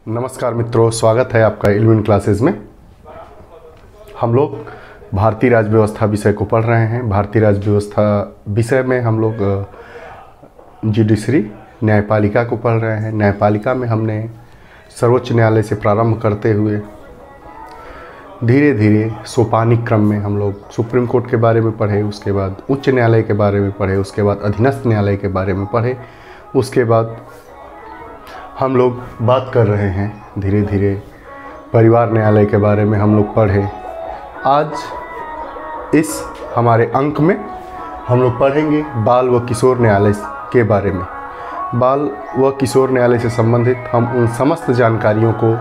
नमस्कार मित्रों, स्वागत है आपका इल्विन क्लासेस में। हम लोग भारतीय राज्य व्यवस्था विषय को पढ़ रहे हैं। भारतीय राज्य व्यवस्था विषय में हम लोग जुडिशरी न्यायपालिका को पढ़ रहे हैं। न्यायपालिका में हमने सर्वोच्च न्यायालय से प्रारंभ करते हुए धीरे धीरे सोपानिक क्रम में हम लोग सुप्रीम कोर्ट के बारे में पढ़े, उसके बाद उच्च न्यायालय के बारे में पढ़े, उसके बाद अधीनस्थ न्यायालय के बारे में पढ़े, उसके बाद हम लोग बात कर रहे हैं धीरे धीरे परिवार न्यायालय के बारे में हम लोग पढ़े। आज इस हमारे अंक में हम लोग पढ़ेंगे बाल व किशोर न्यायालय के बारे में। बाल व किशोर न्यायालय से संबंधित हम उन समस्त जानकारियों को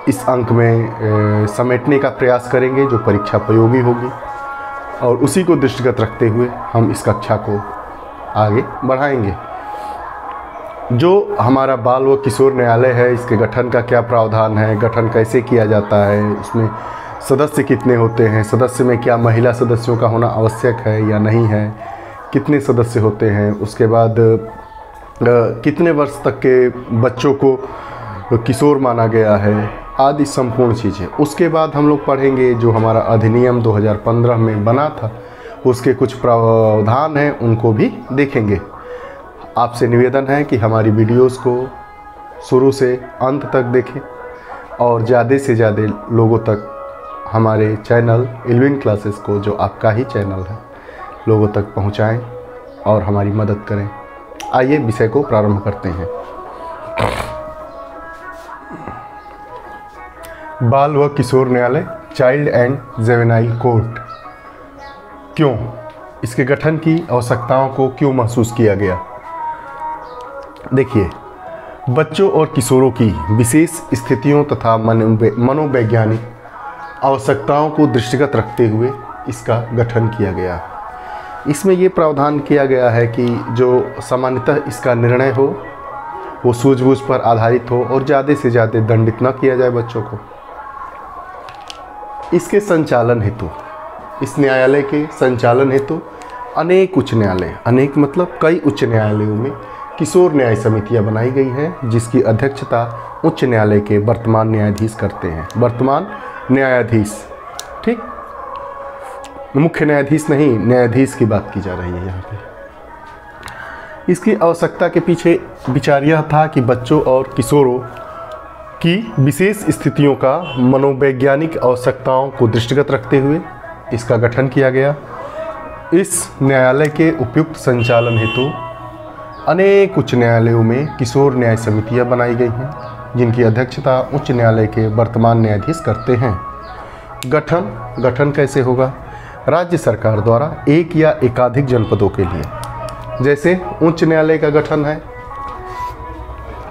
इस अंक में समेटने का प्रयास करेंगे जो परीक्षा उपयोगी होगी, और उसी को दृष्टिगत रखते हुए हम इस कक्षा को आगे बढ़ाएंगे। जो हमारा बाल व किशोर न्यायालय है, इसके गठन का क्या प्रावधान है, गठन कैसे किया जाता है, उसमें सदस्य कितने होते हैं, सदस्य में क्या महिला सदस्यों का होना आवश्यक है या नहीं है, कितने सदस्य होते हैं, उसके बाद कितने वर्ष तक के बच्चों को किशोर माना गया है, आदि संपूर्ण चीज़ें। उसके बाद हम लोग पढ़ेंगे जो हमारा अधिनियम 2015 में बना था, उसके कुछ प्रावधान हैं, उनको भी देखेंगे। आपसे निवेदन है कि हमारी वीडियोस को शुरू से अंत तक देखें और ज़्यादा से ज़्यादा लोगों तक हमारे चैनल इल्विन क्लासेस को, जो आपका ही चैनल है, लोगों तक पहुंचाएं और हमारी मदद करें। आइए विषय को प्रारंभ करते हैं। बाल व किशोर न्यायालय, चाइल्ड एंड जुवेनाइल कोर्ट, क्यों इसके गठन की आवश्यकताओं को क्यों महसूस किया गया? देखिए, बच्चों और किशोरों की विशेष स्थितियों तथा मनोवैज्ञानिक आवश्यकताओं को दृष्टिगत रखते हुए इसका गठन किया गया। इसमें ये प्रावधान किया गया है कि जो सामान्यतः इसका निर्णय हो वो सूझबूझ पर आधारित हो और ज़्यादा से ज़्यादा दंडित न किया जाए बच्चों को। इसके संचालन हेतु, इस न्यायालय के संचालन हेतु अनेक उच्च न्यायालय, अनेक मतलब कई उच्च न्यायालयों में किशोर न्याय समितियां बनाई गई हैं, जिसकी अध्यक्षता उच्च न्यायालय के वर्तमान न्यायाधीश करते हैं। वर्तमान न्यायाधीश, ठीक, मुख्य न्यायाधीश नहीं, न्यायाधीश की बात की जा रही है यहाँ पे। इसकी आवश्यकता के पीछे विचार यह था कि बच्चों और किशोरों की विशेष स्थितियों का मनोवैज्ञानिक आवश्यकताओं को दृष्टिगत रखते हुए इसका गठन किया गया। इस न्यायालय के उपयुक्त संचालन हेतु अनेक उच्च न्यायालयों में किशोर न्याय समितियां बनाई गई हैं, जिनकी अध्यक्षता उच्च न्यायालय के वर्तमान न्यायाधीश करते हैं। गठन कैसे होगा? राज्य सरकार द्वारा एक या एकाधिक जनपदों के लिए, जैसे उच्च न्यायालय का गठन है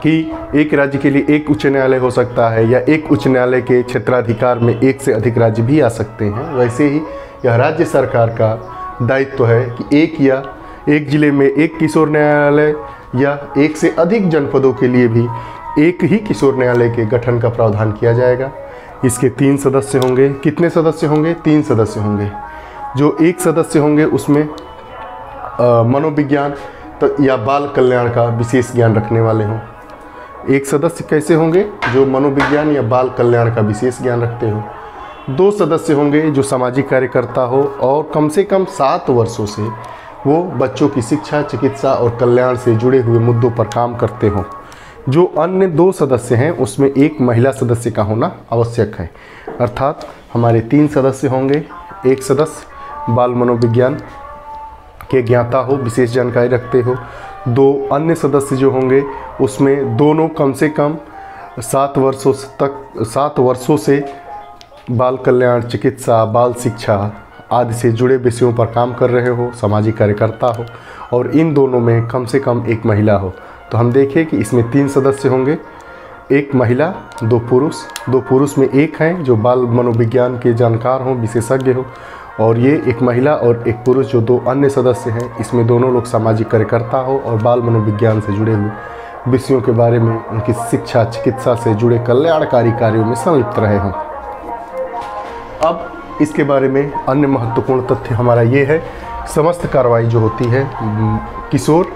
कि एक राज्य के लिए एक उच्च न्यायालय हो सकता है, या एक उच्च न्यायालय के क्षेत्राधिकार में एक से अधिक राज्य भी आ सकते हैं, वैसे ही यह राज्य सरकार का दायित्व है कि एक जिले में एक किशोर न्यायालय या एक से अधिक जनपदों के लिए भी एक ही किशोर न्यायालय के गठन का प्रावधान किया जाएगा। इसके 3 सदस्य होंगे। कितने सदस्य होंगे? 3 सदस्य होंगे। जो एक सदस्य होंगे उसमें मनोविज्ञान या बाल कल्याण का विशेष ज्ञान रखने वाले हों। एक सदस्य कैसे होंगे? जो मनोविज्ञान या बाल कल्याण का विशेष ज्ञान रखते हो। 2 सदस्य होंगे जो सामाजिक कार्यकर्ता हो और कम से कम 7 वर्षों से वो बच्चों की शिक्षा, चिकित्सा और कल्याण से जुड़े हुए मुद्दों पर काम करते हों। जो अन्य 2 सदस्य हैं उसमें एक महिला सदस्य का होना आवश्यक है। अर्थात हमारे 3 सदस्य होंगे। एक सदस्य बाल मनोविज्ञान के ज्ञाता हो, विशेष जानकारी रखते हो। 2 अन्य सदस्य जो होंगे उसमें दोनों कम से कम 7 वर्षों से बाल कल्याण, चिकित्सा, बाल शिक्षा आदि से जुड़े विषयों पर काम कर रहे हो, सामाजिक कार्यकर्ता हो, और इन दोनों में कम से कम एक महिला हो। तो हम देखें कि इसमें 3 सदस्य होंगे, एक महिला, 2 पुरुष। 2 पुरुष में एक हैं जो बाल मनोविज्ञान के जानकार हों, विशेषज्ञ हो, और ये एक महिला और एक पुरुष जो 2 अन्य सदस्य हैं, इसमें दोनों लोग सामाजिक कार्यकर्ता हो और बाल मनोविज्ञान से जुड़े हुए विषयों के बारे में, उनकी शिक्षा, चिकित्सा से जुड़े कल्याणकारी कार्यों में संलिप्त रहे हों। अब इसके बारे में अन्य महत्वपूर्ण तथ्य हमारा ये है, समस्त कार्रवाई जो होती है किशोर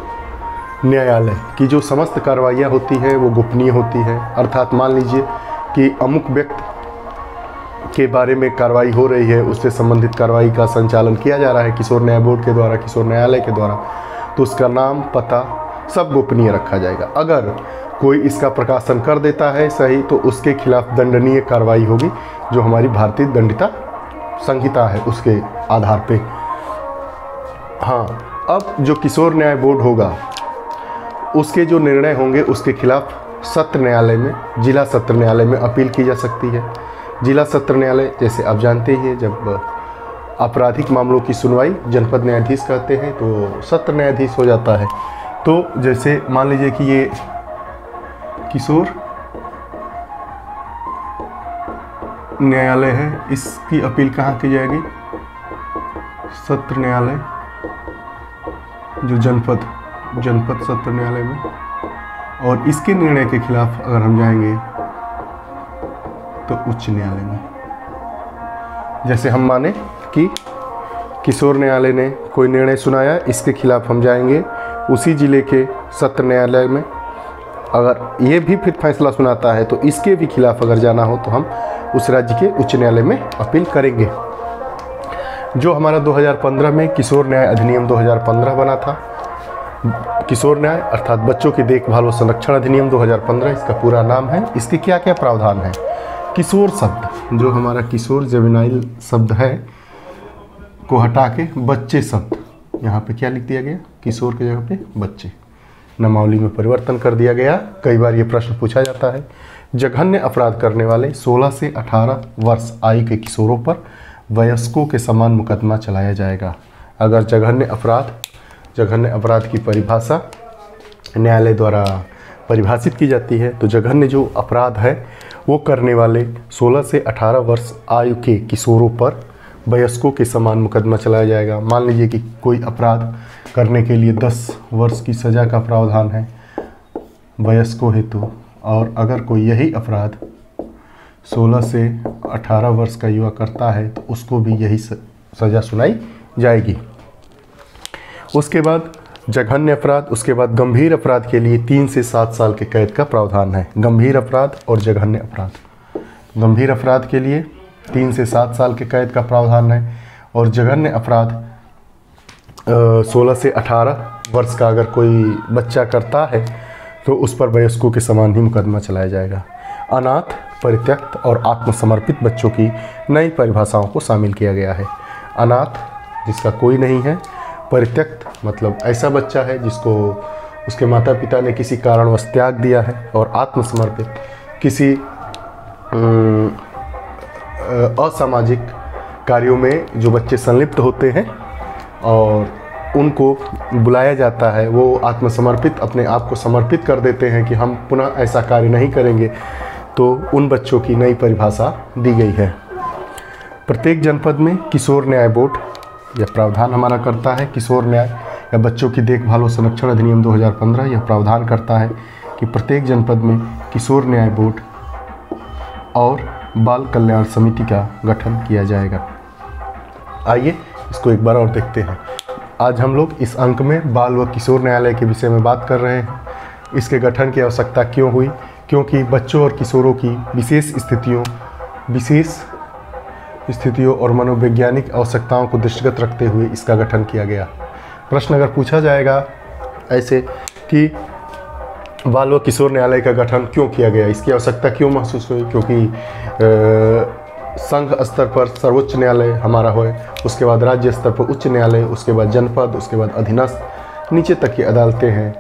न्यायालय की जो समस्त कार्रवाइयाँ होती हैं वो गोपनीय होती है। अर्थात मान लीजिए कि अमुक व्यक्ति के बारे में कार्रवाई हो रही है, उससे संबंधित कार्रवाई का संचालन किया जा रहा है किशोर न्याय बोर्ड के द्वारा, किशोर न्यायालय के द्वारा, तो उसका नाम, पता सब गोपनीय रखा जाएगा। अगर कोई इसका प्रकाशन कर देता है सही, तो उसके खिलाफ दंडनीय कार्रवाई होगी, जो हमारी भारतीय दंडिता संहिता है उसके आधार पे। हाँ, अब जो किशोर न्याय बोर्ड होगा उसके जो निर्णय होंगे उसके खिलाफ सत्र न्यायालय में, जिला सत्र न्यायालय में अपील की जा सकती है। जिला सत्र न्यायालय जैसे आप जानते ही हैं, जब आपराधिक मामलों की सुनवाई जनपद न्यायाधीश करते हैं तो सत्र न्यायाधीश हो जाता है। तो जैसे मान लीजिए कि ये किशोर न्यायालय है, इसकी अपील कहाँ की जाएगी? सत्र न्यायालय, जो जनपद सत्र न्यायालय में, और इसके निर्णय के खिलाफ अगर हम जाएंगे तो उच्च न्यायालय में। जैसे हम माने कि किशोर न्यायालय ने कोई निर्णय सुनाया, इसके खिलाफ हम जाएंगे उसी जिले के सत्र न्यायालय में। अगर ये भी फिर फैसला सुनाता है तो इसके भी खिलाफ अगर जाना हो तो हम उस राज्य के उच्च न्यायालय में अपील करेंगे। जो हमारा 2015 में किशोर न्याय अधिनियम 2015 बना था, किशोर न्याय अर्थात बच्चों की देखभाल व संरक्षण अधिनियम 2015 इसका पूरा नाम है। इसके क्या क्या प्रावधान है? किशोर शब्द, जो हमारा किशोर जुवेनाइल शब्द है को हटा के बच्चे शब्द, यहाँ पे क्या लिख दिया गया? किशोर की जगह पे बच्चे, नामावली में परिवर्तन कर दिया गया। कई बार ये प्रश्न पूछा जाता है। जघन्य अपराध करने वाले 16 से 18 वर्ष आयु के किशोरों पर वयस्कों के समान मुकदमा चलाया जाएगा। अगर जघन्य अपराध की परिभाषा न्यायालय द्वारा परिभाषित की जाती है, तो जघन्य जो अपराध है वो करने वाले 16 से 18 वर्ष आयु के किशोरों पर वयस्कों के समान मुकदमा चलाया जाएगा। मान लीजिए कि कोई अपराध करने के लिए 10 वर्ष की सज़ा का प्रावधान है वयस्कों हेतु, और अगर कोई यही अपराध 16 से 18 वर्ष का युवा करता है तो उसको भी यही सज़ा सुनाई जाएगी। उसके बाद जघन्य अपराध, उसके बाद गंभीर अपराध के लिए 3 से 7 साल के कैद का प्रावधान है। गंभीर अपराध और जघन्य अपराध, गंभीर अपराध के लिए 3 से 7 साल के कैद का प्रावधान है, और जघन्य अपराध 16 से 18 वर्ष का अगर कोई बच्चा करता है तो उस पर वयस्कों के समान ही मुकदमा चलाया जाएगा। अनाथ, परित्यक्त और आत्मसमर्पित बच्चों की नई परिभाषाओं को शामिल किया गया है। अनाथ जिसका कोई नहीं है, परित्यक्त मतलब ऐसा बच्चा है जिसको उसके माता पिता ने किसी कारणवश त्याग दिया है, और आत्मसमर्पित किसी असामाजिक कार्यों में जो बच्चे संलिप्त होते हैं और उनको बुलाया जाता है, वो आत्मसमर्पित अपने आप को समर्पित कर देते हैं कि हम पुनः ऐसा कार्य नहीं करेंगे, तो उन बच्चों की नई परिभाषा दी गई है। प्रत्येक जनपद में किशोर न्याय बोर्ड यह प्रावधान हमारा करता है। किशोर न्याय या बच्चों की देखभाल और संरक्षण अधिनियम 2015 यह प्रावधान करता है कि प्रत्येक जनपद में किशोर न्याय बोर्ड और बाल कल्याण समिति का गठन किया जाएगा। आइए इसको एक बार और देखते हैं। आज हम लोग इस अंक में बाल व किशोर न्यायालय के विषय में बात कर रहे हैं। इसके गठन की आवश्यकता क्यों हुई? क्योंकि बच्चों और किशोरों की विशेष स्थितियों और मनोवैज्ञानिक आवश्यकताओं को दृष्टिगत रखते हुए इसका गठन किया गया। प्रश्न अगर पूछा जाएगा ऐसे कि बाल व किशोर न्यायालय का गठन क्यों किया गया, इसकी आवश्यकता क्यों महसूस हुई? क्योंकि संघ स्तर पर सर्वोच्च न्यायालय हमारा हो, उसके बाद राज्य स्तर पर उच्च न्यायालय, उसके बाद जनपद, उसके बाद अधीनस्थ, नीचे तक की अदालतें हैं।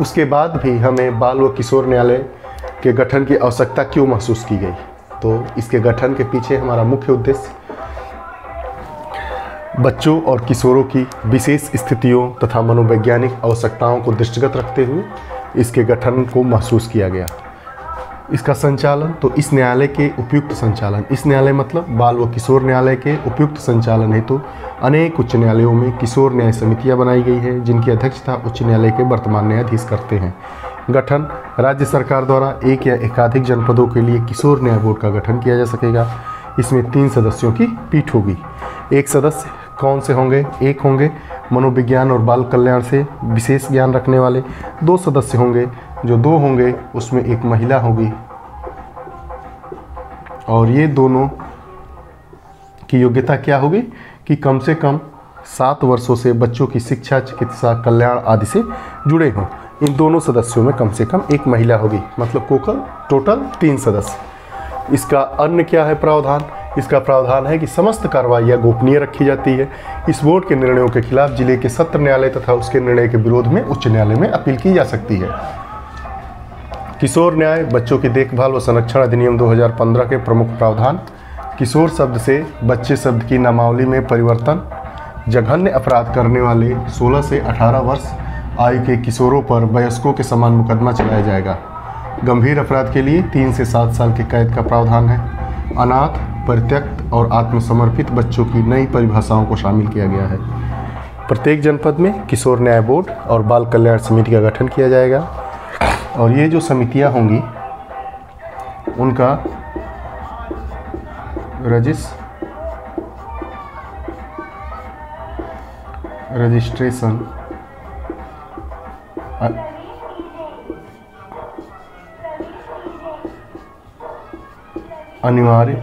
उसके बाद भी हमें बाल व किशोर न्यायालय के गठन की आवश्यकता क्यों महसूस की गई? तो इसके गठन के पीछे हमारा मुख्य उद्देश्य बच्चों और किशोरों की विशेष स्थितियों तथा मनोवैज्ञानिक आवश्यकताओं को दृष्टिगत रखते हुए इसके गठन को महसूस किया गया। इसका संचालन, तो इस न्यायालय के उपयुक्त संचालन, इस न्यायालय मतलब बाल व किशोर न्यायालय के उपयुक्त संचालन हेतु अनेक उच्च न्यायालयों में किशोर न्याय समितियां बनाई गई है, जिनकी अध्यक्षता उच्च न्यायालय के वर्तमान न्यायाधीश करते हैं। गठन, राज्य सरकार द्वारा एक या एकाधिक जनपदों के लिए किशोर न्याय बोर्ड का गठन किया जा सकेगा। इसमें 3 सदस्यों की पीठ होगी। एक सदस्य कौन से होंगे? एक होंगे मनोविज्ञान और बाल कल्याण से विशेष ज्ञान रखने वाले 2 सदस्य होंगे। जो 2 होंगे उसमें एक महिला होगी और ये दोनों की योग्यता क्या होगी कि कम से कम 7 वर्षों से बच्चों की शिक्षा, चिकित्सा, कल्याण आदि से जुड़े हों। इन दोनों सदस्यों में कम से कम एक महिला होगी, मतलब टोटल 3 सदस्य। इसका अन्य क्या है प्रावधान? इसका प्रावधान है कि समस्त कार्रवाइयाँ गोपनीय रखी जाती है। इस बोर्ड के निर्णयों के खिलाफ जिले के सत्र न्यायालय तथा उसके निर्णय के विरोध में उच्च न्यायालय में अपील की जा सकती है। किशोर न्याय बच्चों की देखभाल व संरक्षण अधिनियम 2015 के प्रमुख प्रावधान। किशोर शब्द से बच्चे शब्द की नामावली में परिवर्तन। जघन्य अपराध करने वाले 16 से 18 वर्ष आयु के किशोरों पर वयस्कों के समान मुकदमा चलाया जाएगा। गंभीर अपराध के लिए 3 से 7 साल की कैद का प्रावधान है। अनाथ, परित्यक्त और आत्मसमर्पित बच्चों की नई परिभाषाओं को शामिल किया गया है। प्रत्येक जनपद में किशोर न्याय बोर्ड और बाल कल्याण समिति का गठन किया जाएगा और ये जो समितियां होंगी उनका रजिस्ट्रेशन अनिवार्य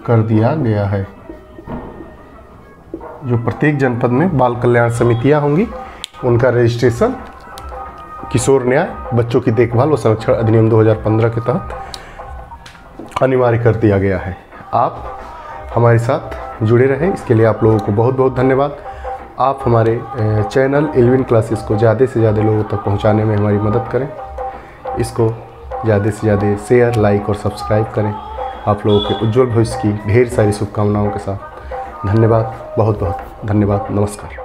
कर दिया गया है। जो प्रत्येक जनपद में बाल कल्याण समितियां होंगी उनका रजिस्ट्रेशन किशोर न्याय बच्चों की देखभाल व संरक्षण अधिनियम 2015 के तहत अनिवार्य कर दिया गया है। आप हमारे साथ जुड़े रहें, इसके लिए आप लोगों को बहुत बहुत धन्यवाद। आप हमारे चैनल इल्विन क्लासेस को ज़्यादा से ज़्यादा लोगों तक पहुंचाने में हमारी मदद करें। इसको ज़्यादा से ज़्यादा शेयर, लाइक और सब्सक्राइब करें। आप लोगों के उज्जवल भविष्य की ढेर सारी शुभकामनाओं के साथ धन्यवाद, बहुत बहुत धन्यवाद, नमस्कार।